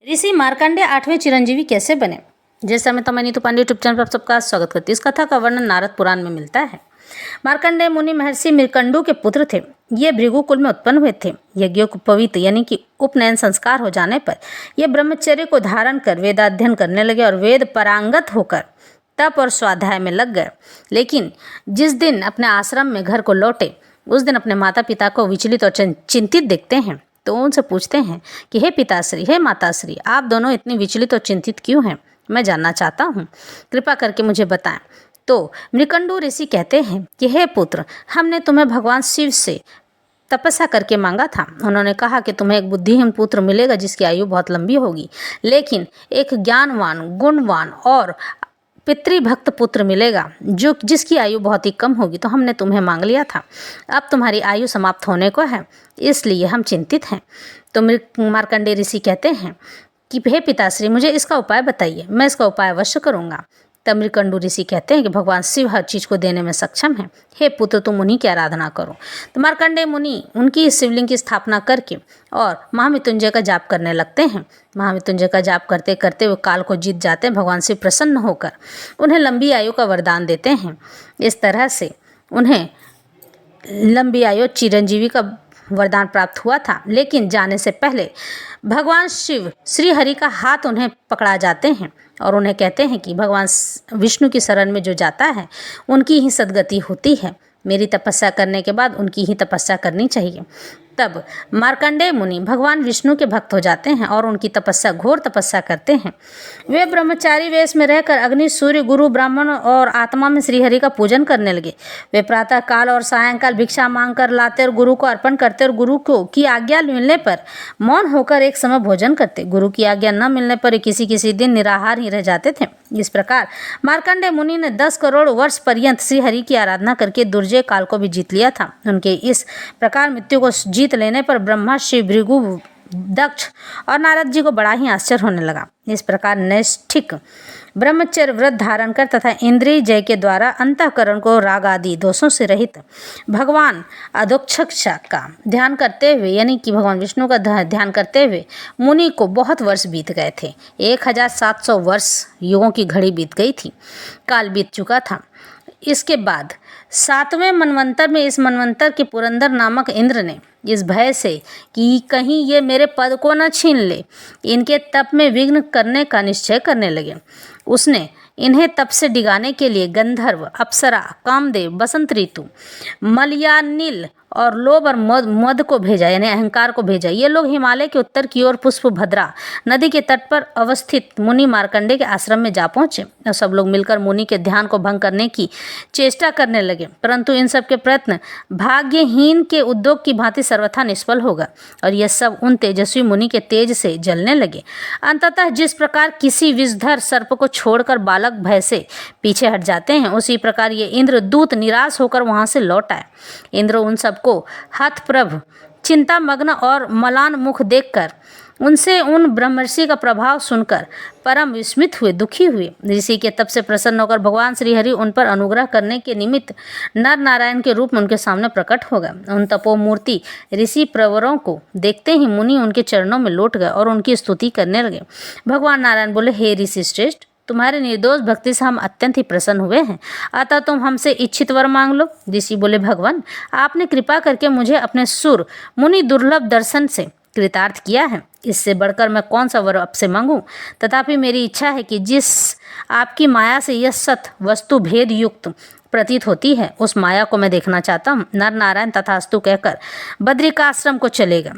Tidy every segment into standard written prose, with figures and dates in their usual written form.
ऋषि मार्कंडेय 8वें चिरंजीवी कैसे बने। जैसा मैं तमन्नी तो पांडे यूट्यूब चैनल पर आप सबका स्वागत करती हूँ। इस कथा का वर्णन नारद पुराण में मिलता है। मार्कंडेय मुनि महर्षि मृकंडू के पुत्र थे। ये भृगु कुल में उत्पन्न हुए थे। यज्ञोपवीत यानी कि उपनयन संस्कार हो जाने पर ये ब्रह्मचर्य को धारण कर वेदाध्ययन करने लगे और वेद पारंगत होकर तप और स्वाध्याय में लग गए। लेकिन जिस दिन अपने आश्रम में घर को लौटे उस दिन अपने माता पिता को विचलित और चिंतित देखते हैं तो उनसे पूछते हैं कि हे पिताश्री, हे माताश्री, आप दोनों इतनी विचलित और चिंतित क्यों हैं? मैं जानना चाहता हूँ, कृपा करके मुझे बताएं। तो मृकंडू ऋषि कहते हैं कि हे पुत्र, हमने तुम्हें भगवान शिव से तपस्या करके मांगा था। उन्होंने कहा कि तुम्हें एक बुद्धिहीन पुत्र मिलेगा जिसकी आयु बहुत लंबी होगी, लेकिन एक ज्ञानवान, गुणवान और पितृभक्त पुत्र मिलेगा जो जिसकी आयु बहुत ही कम होगी। तो हमने तुम्हें मांग लिया था। अब तुम्हारी आयु समाप्त होने को है, इसलिए हम चिंतित हैं। तो मार्कंडेय ऋषि कहते हैं कि हे पिताश्री, मुझे इसका उपाय बताइए, मैं इसका उपाय अवश्य करूँगा। तब मृकंडू ऋषि कहते हैं कि भगवान शिव हर चीज़ को देने में सक्षम है। हे पुत्र, तुम उन्हीं की आराधना करो। तो मार्कंडेय मुनि उनकी शिवलिंग की स्थापना करके और महामृत्युंजय का जाप करने लगते हैं। महामृत्युंजय का जाप करते करते वो काल को जीत जाते हैं। भगवान शिव प्रसन्न होकर उन्हें लंबी आयु का वरदान देते हैं। इस तरह से उन्हें लंबी आयु चिरंजीवी का वरदान प्राप्त हुआ था। लेकिन जाने से पहले भगवान शिव श्री हरि का हाथ उन्हें पकड़ा जाते हैं और उन्हें कहते हैं कि भगवान विष्णु की शरण में जो जाता है उनकी ही सद्गति होती है। मेरी तपस्या करने के बाद उनकी ही तपस्या करनी चाहिए। तब मार्कंडेय मुनि भगवान विष्णु के भक्त हो जाते हैं और उनकी तपस्या, घोर तपस्या करते हैं। वे ब्रह्मचारी वेश में रहकर अग्नि, सूर्य, गुरु, ब्राह्मण और आत्मा में श्रीहरि का पूजन करने लगे। वे प्रातः काल और सायंकाल भिक्षा मांग कर लाते और गुरु को अर्पण करते और गुरु को की आज्ञा मिलने पर मौन होकर एक समय भोजन करते। गुरु की आज्ञा न मिलने पर किसी किसी दिन निराहार ही रह जाते थे। इस प्रकार मार्कंडेय मुनि ने 10 करोड़ वर्ष पर्यंत श्रीहरि की आराधना करके दुर्जय काल को भी जीत लिया था। उनके इस प्रकार मृत्यु को जीत लेने पर ब्रह्मा, शिव, भृगु, दक्ष और नारद जी को बड़ा ही आश्चर्य होने लगा। इस प्रकार नैष्ठिक ब्रह्मचर्य व्रत धारण कर तथा इंद्रिय जय के द्वारा अंतःकरण को राग आदि दोषों से रहित भगवान अधोक्षक का ध्यान करते हुए यानी कि भगवान विष्णु का ध्यान करते हुए मुनि को बहुत वर्ष बीत गए थे। 1700 वर्ष युगों की घड़ी बीत गई थी। काल बीत चुका था। इसके बाद 7वें मनवंतर में इस मनवंतर के पुरंदर नामक इंद्र ने इस भय से कि कहीं ये मेरे पद को न छीन ले, इनके तप में विघ्न करने का निश्चय करने लगे। उसने इन्हें तप से डिगाने के लिए गंधर्व, अप्सरा, कामदेव, बसंत ऋतु, मलयानिल और लोभ और मद को भेजा यानी अहंकार को भेजा। ये लोग हिमालय के उत्तर की ओर पुष्पभद्रा नदी के तट पर अवस्थित मुनि मार्कंडेय के आश्रम में जा पहुंचे और सब लोग मिलकर मुनि के ध्यान को भंग करने की चेष्टा करने लगे। परंतु इन सब के प्रयत्न भाग्यहीन के उद्योग की भांति सर्वथा निष्फल होगा और यह सब उन तेजस्वी मुनि के तेज से जलने लगे। अंततः जिस प्रकार किसी विषधर सर्प को छोड़कर बालक भय से पीछे हट जाते हैं, उसी प्रकार ये इंद्रदूत निराश होकर वहां से लौट आए। इंद्र उन सबको हतप्रभ, चिंतामग्न और मलान मुख देखकर उनसे उन ब्रह्मर्षि का प्रभाव सुनकर परम विस्मित हुए, दुखी हुए। ऋषि के तप से प्रसन्न होकर भगवान श्रीहरि उन पर अनुग्रह करने के निमित्त नर नारायण के रूप में उनके सामने प्रकट हो गए। उन तपोमूर्ति ऋषि प्रवरों को देखते ही मुनि उनके चरणों में लौट गए और उनकी स्तुति करने लगे। भगवान नारायण बोले, हे ऋषि श्रेष्ठ, तुम्हारे निर्दोष भक्ति से हम अत्यंत ही प्रसन्न हुए हैं, अतः तुम हमसे इच्छित वर मांग लो। ऋषि बोले, भगवान, आपने कृपा करके मुझे अपने सुर मुनि दुर्लभ दर्शन से कृतार्थ किया है। इससे बढ़कर मैं कौन सा वर आपसे मांगूं? तथापि मेरी इच्छा है कि जिस आपकी माया से यह सत वस्तु भेद युक्त प्रतीत होती है उस माया को मैं देखना चाहता हूँ। नर नारायण तथास्तु कहकर बद्रिकाश्रम को चलेगा।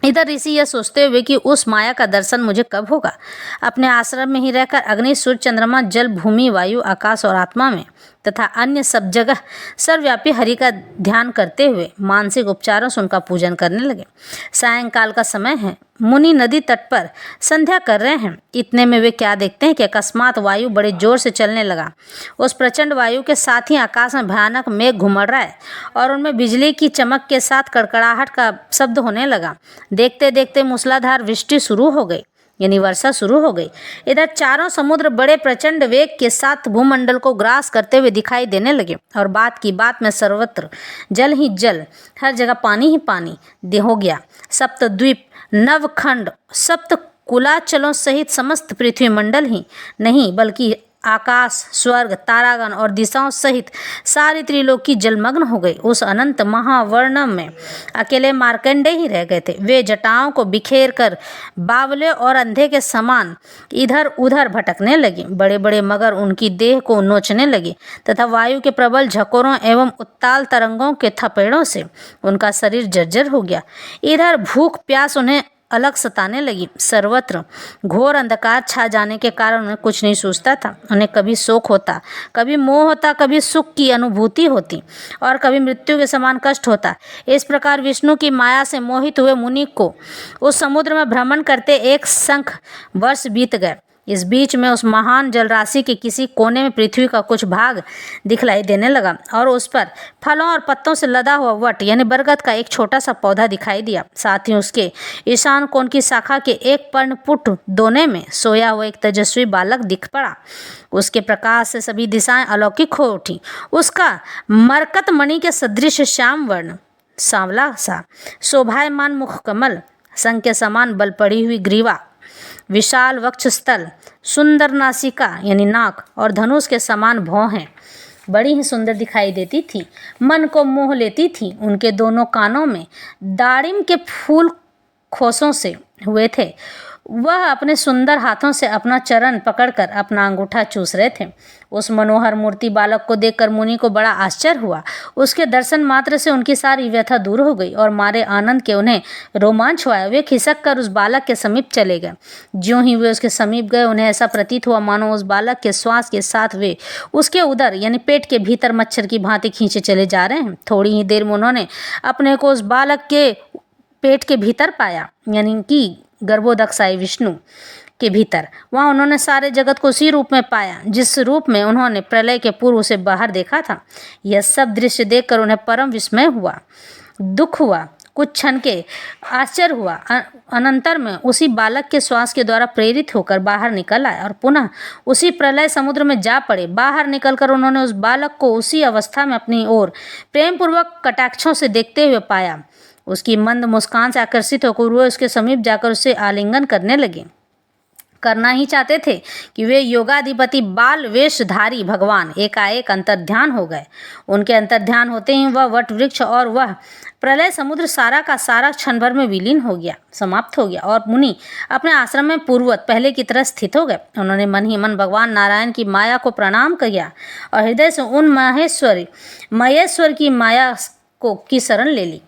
इधर ऋषि यह सोचते हुए कि उस माया का दर्शन मुझे कब होगा, अपने आश्रम में ही रहकर अग्नि, सूर्य, चंद्रमा, जल, भूमि, वायु, आकाश और आत्मा में तथा अन्य सब जगह सर्वव्यापी हरि का ध्यान करते हुए मानसिक उपचारों से उनका पूजन करने लगे। सायंकाल का समय है। मुनि नदी तट पर संध्या कर रहे हैं। इतने में वे क्या देखते हैं कि अकस्मात वायु बड़े जोर से चलने लगा। उस प्रचंड वायु के साथ ही आकाश में भयानक मेघ घुमड़ रहा है और उनमें बिजली की चमक के साथ कड़कड़ाहट का शब्द होने लगा। देखते देखते मूसलाधार वृष्टि शुरू हो गई यानी वर्षा शुरू हो गई। इधर चारों समुद्र बड़े प्रचंड वेग के साथ भूमंडल को ग्रास करते हुए दिखाई देने लगे और बात की बात में सर्वत्र जल ही जल, हर जगह पानी ही पानी हो गया। सप्तद्वीप, नवखंड, सप्त कुलाचलों सहित समस्त पृथ्वी मंडल ही नहीं बल्कि आकाश, स्वर्ग, तारागण और दिशाओं सहित सारी त्रिलोकी जलमग्न हो गई। उस अनंत महावर्णम में अकेले मार्कंडेय ही रह गए थे। वे जटाओं को बिखेर कर बावले और अंधे के समान इधर उधर भटकने लगे। बड़े बड़े मगर उनकी देह को नोचने लगे तथा वायु के प्रबल झकोरों एवं उत्ताल तरंगों के थपेड़ों से उनका शरीर जर्जर हो गया। इधर भूख प्यास उन्हें अलग सताने लगी। सर्वत्र घोर अंधकार छा जाने के कारण उन्हें कुछ नहीं सूझता था। उन्हें कभी शोक होता, कभी मोह होता, कभी सुख की अनुभूति होती और कभी मृत्यु के समान कष्ट होता। इस प्रकार विष्णु की माया से मोहित हुए मुनि को उस समुद्र में भ्रमण करते 1 शंख वर्ष बीत गए। इस बीच में उस महान जलराशि के किसी कोने में पृथ्वी का कुछ भाग दिखलाई देने लगा और उस पर फलों और पत्तों से लदा हुआ वट यानी बरगद का एक छोटा सा पौधा दिखाई दिया। साथ ही उसके ईशान कोण की शाखा के एक पर्णपुट दोने में सोया हुआ एक तेजस्वी बालक दिख पड़ा। उसके प्रकाश से सभी दिशाएं अलौकिक हो उठी। उसका मरकत मणि के सदृश श्याम वर्ण, सांवला सा शोभायमान मुख कमल, संख के समान बल पड़ी हुई ग्रीवा, विशाल वक्षस्थल, सुंदर नासिका यानी नाक और धनुष के समान भौहें बड़ी ही सुंदर दिखाई देती थी, मन को मोह लेती थी। उनके दोनों कानों में दाड़िम के फूल खोसों से हुए थे। वह अपने सुंदर हाथों से अपना चरण पकड़कर अपना अंगूठा चूस रहे थे। उस मनोहर मूर्ति बालक को देखकर मुनि को बड़ा आश्चर्य हुआ। उसके दर्शन मात्र से उनकी सारी व्यथा दूर हो गई और मारे आनंद के उन्हें रोमांच हुआ। वे खिसक कर उस बालक के समीप चले गए। ज्यों ही वे उसके समीप गए उन्हें ऐसा प्रतीत हुआ मानो उस बालक के श्वास के साथ वे उसके उदर यानी पेट के भीतर मच्छर की भांति खींचे चले जा रहे हैं। थोड़ी ही देर में उन्होंने अपने को उस बालक के पेट के भीतर पाया यानी कि गर्भोदकशायी विष्णु के भीतर। वहाँ उन्होंने सारे जगत को उसी रूप में पाया जिस रूप में उन्होंने प्रलय के पूर्व उसे बाहर देखा था। यह सब दृश्य देखकर उन्हें परम विस्मय हुआ, दुख हुआ, कुछ क्षण के आश्चर्य हुआ। अनंतर में उसी बालक के श्वास के द्वारा प्रेरित होकर बाहर निकल आए और पुनः उसी प्रलय समुद्र में जा पड़े। बाहर निकलकर उन्होंने उस बालक को उसी अवस्था में अपनी ओर प्रेम पूर्वक कटाक्षों से देखते हुए पाया। उसकी मंद मुस्कान से आकर्षित होकर वे उसके समीप जाकर उससे आलिंगन करने लगे। करना ही चाहते थे कि वे योगाधिपति बाल वेशधारी भगवान एकाएक अंतर्ध्यान हो गए। उनके अंतर्ध्यान होते ही वह वट वृक्ष और वह प्रलय समुद्र सारा का सारा क्षण भर में विलीन हो गया, समाप्त हो गया और मुनि अपने आश्रम में पूर्ववत पहले की तरह स्थित हो गए। उन्होंने मन ही मन भगवान नारायण की माया को प्रणाम किया और हृदय से उन महेश्वर की माया की शरण ले ली।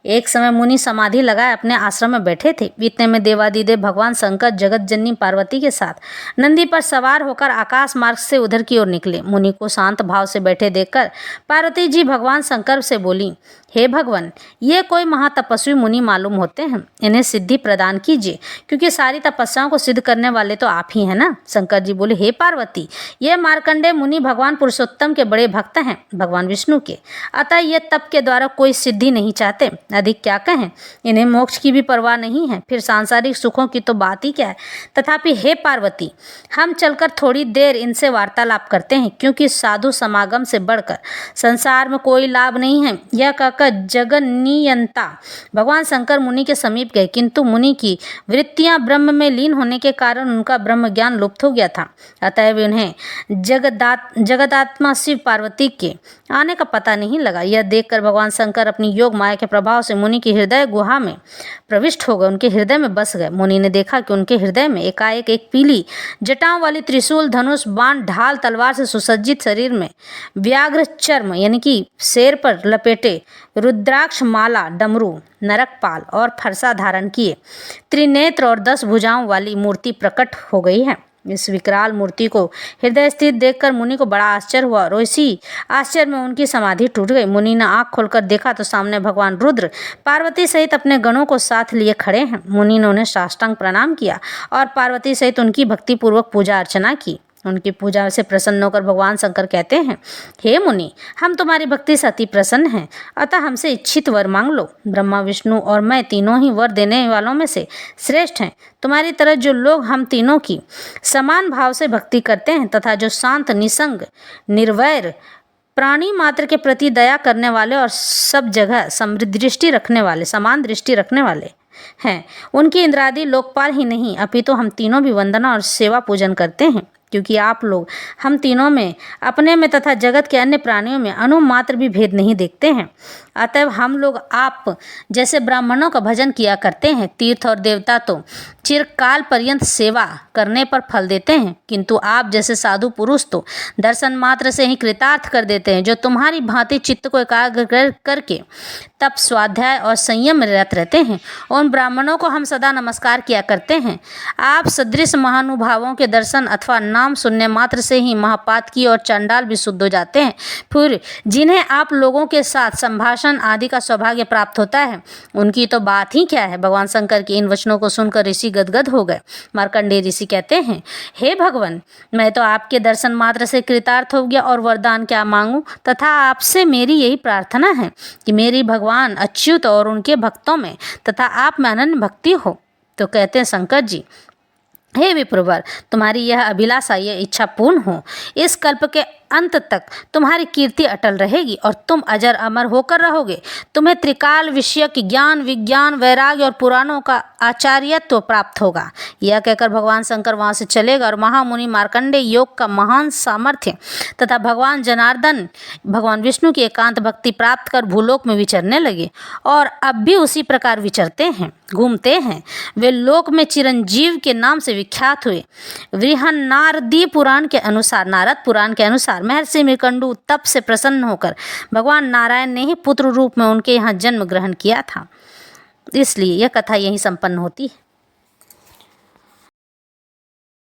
एक समय मुनि समाधि लगाए अपने आश्रम में बैठे थे। इतने में देवादिदेव भगवान शंकर जगत जननी पार्वती के साथ नंदी पर सवार होकर आकाश मार्ग से उधर की ओर निकले। मुनि को शांत भाव से बैठे देखकर पार्वती जी भगवान शंकर से बोली, हे भगवान, ये कोई महातपस्वी मुनि मालूम होते हैं, इन्हें सिद्धि प्रदान कीजिए क्योंकि सारी तपस्याओं को सिद्ध करने वाले तो आप ही हैं ना। शंकर जी बोले, हे पार्वती, ये मार्कंडेय मुनि भगवान पुरुषोत्तम के बड़े भक्त हैं, भगवान विष्णु के, अतः ये तप के द्वारा कोई सिद्धि नहीं चाहते। अधिक क्या कहें, इन्हें मोक्ष की भी परवाह नहीं है, फिर सांसारिक सुखों की तो बात ही क्या है। तथापि हे पार्वती, हम चलकर थोड़ी देर इनसे वार्तालाप करते हैं क्योंकि साधु समागम से बढ़कर संसार में कोई लाभ नहीं है। यह कहकर जगन्नियंता भगवान शंकर मुनि के समीप गए, किंतु मुनि की वृत्तियां ब्रह्म में लीन होने के कारण उनका ब्रह्म ज्ञान लुप्त हो गया था। अतएव उन्हें जगदात्मा शिव पार्वती के आने का पता नहीं लगा। यह देखकर भगवान शंकर अपनी योग माया के प्रभाव से मुनि की हृदय गुहा में प्रविष्ट हो गए, उनके हृदय में बस गए। मुनि ने देखा कि उनके हृदय में एकाएक एक पीली जटाओं वाली त्रिशूल, धनुष, बाण, ढाल, तलवार से सुसज्जित शरीर में व्याघ्र चर्म यानी कि शेर पर लपेटे रुद्राक्ष माला, डमरू, नरकपाल और फरसा धारण किए त्रिनेत्र और 10 भुजाओं वाली मूर्ति प्रकट हो गई है। इस विकराल मूर्ति को हृदय स्थित देखकर मुनि को बड़ा आश्चर्य हुआ और इसी आश्चर्य में उनकी समाधि टूट गई। मुनि ने आंख खोलकर देखा तो सामने भगवान रुद्र पार्वती सहित अपने गणों को साथ लिए खड़े हैं। मुनि ने उन्हें साष्टांग प्रणाम किया और पार्वती सहित उनकी भक्तिपूर्वक पूजा अर्चना की। उनकी पूजा से प्रसन्न होकर भगवान शंकर कहते हैं, हे मुनि, हम तुम्हारी भक्ति से अति प्रसन्न हैं, अतः हमसे इच्छित वर मांग लो। ब्रह्मा, विष्णु और मैं तीनों ही वर देने वालों में से श्रेष्ठ हैं। तुम्हारी तरह जो लोग हम तीनों की समान भाव से भक्ति करते हैं तथा जो शांत, निसंग, निर्वैर, प्राणी मात्र के प्रति दया करने वाले और सब जगह समृद्ध दृष्टि रखने वाले, समान दृष्टि रखने वाले, हैं। उनकी इंद्रादि लोकपाल ही नहीं अपितु हम तीनों भी वंदना और सेवा पूजन करते हैं, क्योंकि आप लोग हम तीनों में, अपने में तथा जगत के अन्य प्राणियों में अनुमात्र भी भेद नहीं देखते हैं। अतएव हम लोग आप जैसे ब्राह्मणों का भजन किया करते हैं। तीर्थ और देवता तो चिरकाल पर्यंत सेवा करने पर फल देते हैं, किंतु आप जैसे साधु पुरुष तो दर्शन मात्र से ही कृतार्थ कर देते हैं, जो तुम्हारी भांति चित्त को एकाग्र करके तप, स्वाध्याय और संयम में रत रहते हैं। उन ब्राह्मणों को हम सदा नमस्कार किया करते हैं। आप सदृश महानुभावों के दर्शन अथवा नाम सुनने मात्र से ही महापातकी और चंडाल भी शुद्ध हो जाते हैं। फिर जिन्हें आप लोगों के साथ संभाषण आदि का सौभाग्य प्राप्त होता है, उनकी तो बात ही क्या है। भगवान शंकर के इन वचनों को सुनकर ऋषि गदगद हो गए। मार्कंडेय ऋषि कहते हैं, हे भगवान, मैं तो आपके दर्शन मात्र से कृतार्थ हो गया और वरदान क्या मांगूं, तथा आपसे मेरी यही प्रार्थना है कि मेरी भगवान अच्युत और उनके भक्तों में तथा आप में अनन्य भक्ति हो। तो कहते हैं शंकर जी, हे विप्रवर, तुम्हारी यह अभिलाषा, यह इच्छा पूर्ण हो। इस कल्प के अंत तक तुम्हारी कीर्ति अटल रहेगी और तुम अजर अमर होकर रहोगे। तुम्हें त्रिकाल विषयक ज्ञान, विज्ञान, वैराग्य और पुराणों का आचार्यत्व प्राप्त होगा। यह कहकर भगवान शंकर वहाँ से चलेगा और महामुनि मार्कंडेय योग का महान सामर्थ्य तथा भगवान जनार्दन, भगवान विष्णु की एकांत भक्ति प्राप्त कर भूलोक में विचरने लगे और अब भी उसी प्रकार विचरते हैं, घूमते हैं। वे लोक में चिरंजीव के नाम से विख्यात हुए। बृहन्नारदी पुराण के अनुसार, नारद पुराण के अनुसार, महर्षि मृकंडू तप से प्रसन्न होकर भगवान नारायण ने ही पुत्र रूप में उनके यहाँ जन्म ग्रहण किया था। इसलिए यह कथा यहीं संपन्न होती है।